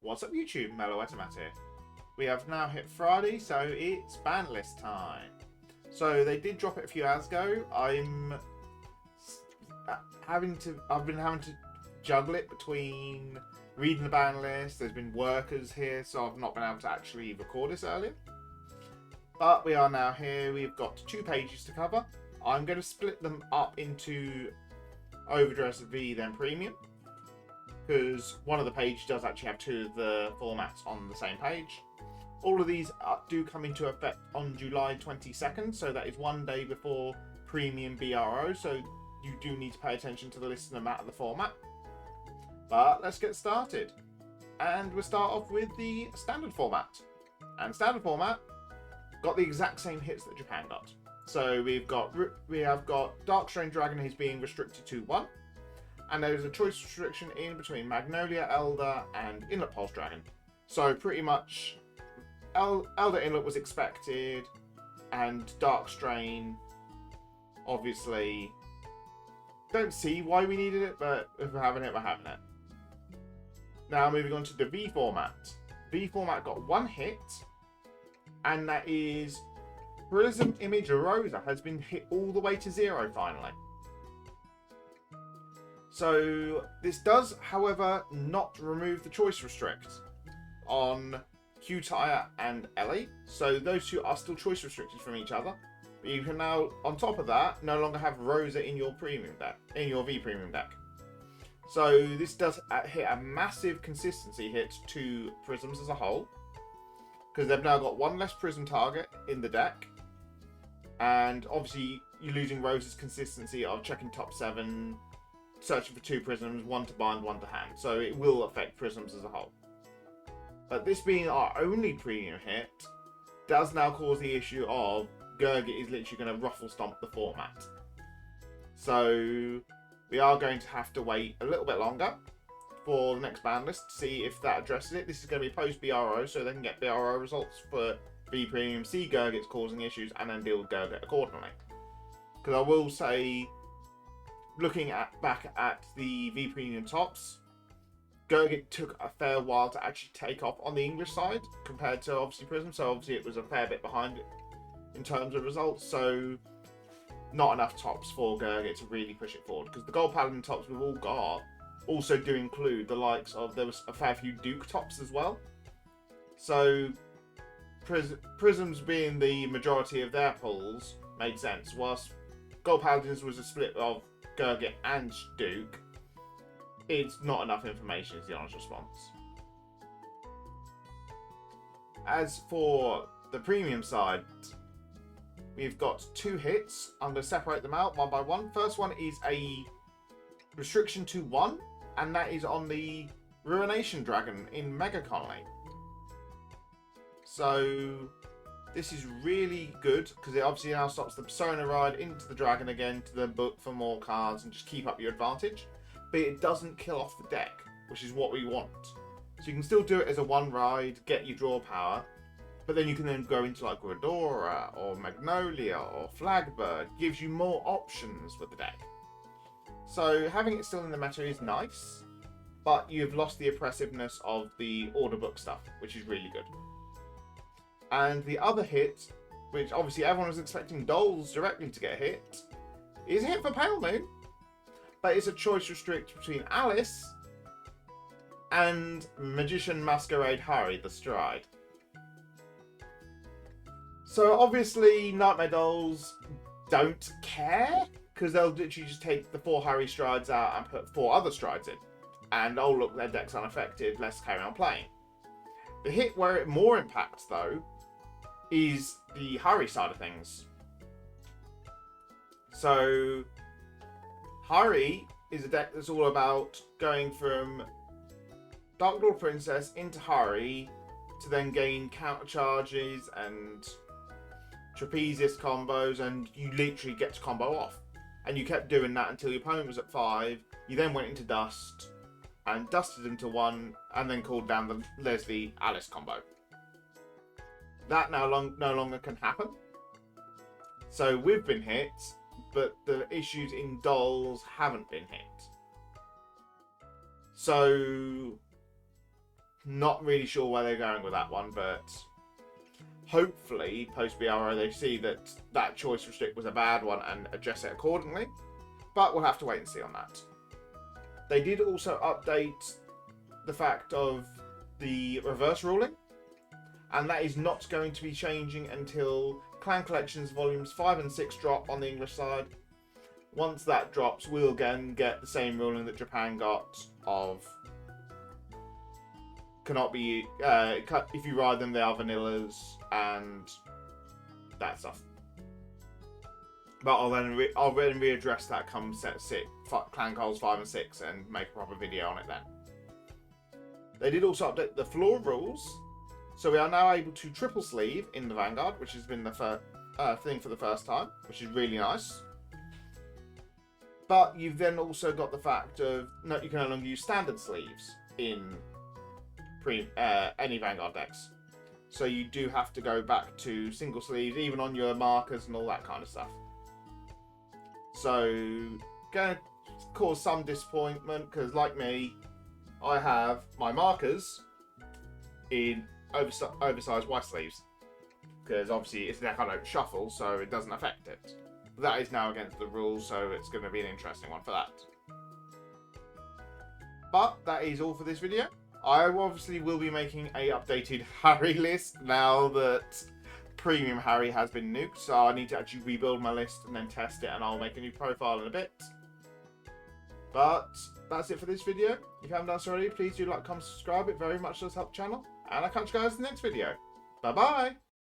What's up YouTube, Mellow Automat here. We have now hit Friday, so it's Banlist time. So they did drop it a few hours ago. I've been having to juggle it between reading the ban list. There's been workers here, so I've not been able to actually record this earlier. But we are now here. We've got 2 pages to cover. I'm going to split them up into Overdress V, then Premium, because one of the pages does actually have 2 of the formats on the same page. All of these do come into effect on July 22nd, so that is 1 day before Premium BRO, so you do need to pay attention to the list no matter the format. But let's get started. And we'll start off with the standard format. And standard format got the exact same hits that Japan got. So we have got Darkstrain Dragon, who's being restricted to 1. And there's a choice restriction in between Magnolia, Elder, and Inlet Pulse Dragon. So pretty much Elder Inlet was expected, and Darkstrain, obviously, don't see why we needed it, but if we're having it, we're having it. Now moving on to the V format. V format got 1 hit, and that is Prism Image Rosa has been hit all the way to 0 finally. So this does, however, not remove the choice restrict on Q-Tire and Ellie. So those 2 are still choice restricted from each other. But you can now, on top of that, no longer have Rosa in your premium deck, in your V premium deck. So this does hit a massive consistency hit to Prisms as a whole, because they've now got 1 less Prism target in the deck. And obviously you're losing Rosa's consistency of checking top 7, searching for 2 Prisms, 1 to bind, 1 to hand. So it will affect Prisms as a whole. But this being our only premium hit does now cause the issue of Gurgit is literally going to ruffle stomp the format. So we are going to have to wait a little bit longer for the next ban list to see if that addresses it. This is going to be post BRO, so they can get BRO results for V Premium, see Gurgit's causing issues, and then deal with Gurgit accordingly. Because I will say, looking back at the V Premium tops, Gurgit took a fair while to actually take off on the English side compared to obviously Prism, so obviously it was a fair bit behind it in terms of results, so not enough tops for Gurgit to really push it forward, because the Gold Paladin tops we've all got also do include the likes of, there was a fair few Duke tops as well. So Prisms being the majority of their pulls made sense, whilst Gold Paladins was a split of Gurgit and Duke. It's not enough information is the honest response. As for the premium side, we've got 2 hits. I'm going to separate them out one by one. First one is a restriction to 1, and that is on the Ruination Dragon in Mega Colony. So this is really good, because it obviously now stops the Persona ride into the Dragon again to the book for more cards and just keep up your advantage. But it doesn't kill off the deck, which is what we want. So you can still do it as a 1 ride, get your draw power, but then you can then go into like Redora or Magnolia or Flagbird. Gives you more options with the deck. So having it still in the meta is nice, but you've lost the oppressiveness of the order book stuff, which is really good. And the other hit, which obviously everyone was expecting Doles directly to get hit, is a hit for Pale Moon. But it's a choice restrict between Alice and Magician Masquerade Harry the Stride. So obviously Nightmare Dolls don't care, because they'll literally just take the 4 Harry Strides out and put 4 other Strides in. And oh look, their deck's unaffected, let's carry on playing. The hit where it more impacts though is the Harry side of things. So Harry is a deck that's all about going from Dark Lord Princess into Harry to then gain counter charges and trapezius combos, and you literally get to combo off. And you kept doing that until your opponent was at 5. You then went into Dust and dusted him to 1, and then called down the Leslie Alice combo. That no longer can happen. So we've been hit, but the issues in Dolls haven't been hit. So Not really sure where they're going with that one, but hopefully post BRO they see that that choice restrict was a bad one and adjust it accordingly. But we'll have to wait and see on that. They did also update the fact of the reverse ruling, and that is not going to be changing until Clan Collections Volumes 5 and 6 drop on the English side. Once that drops, we'll again get the same ruling that Japan got of cannot be, if you ride them, they are vanillas and that stuff. But I'll then readdress that come set 6, Clan Cols 5 and 6 and make a proper video on it then. They did also update the floor rules, so we are now able to triple sleeve in the Vanguard, which has been the thing for the first time, which is really nice. But you've then also got the fact of you can no longer use standard sleeves in any Vanguard decks. So you do have to go back to single sleeves, even on your markers and all that kind of stuff. So, going to cause some disappointment, because like me, I have my markers in oversized white sleeves. Because obviously it's a deck I don't shuffle, so it doesn't affect it. That is now against the rules, so it's going to be an interesting one for that. But that is all for this video. I obviously will be making a updated Harry list now that Premium Harry has been nuked, so I need to actually rebuild my list and then test it, and I'll make a new profile in a bit. But that's it for this video. If you haven't done so already, please do like, comment, subscribe. It very much does help the channel. And I'll catch you guys in the next video. Bye bye!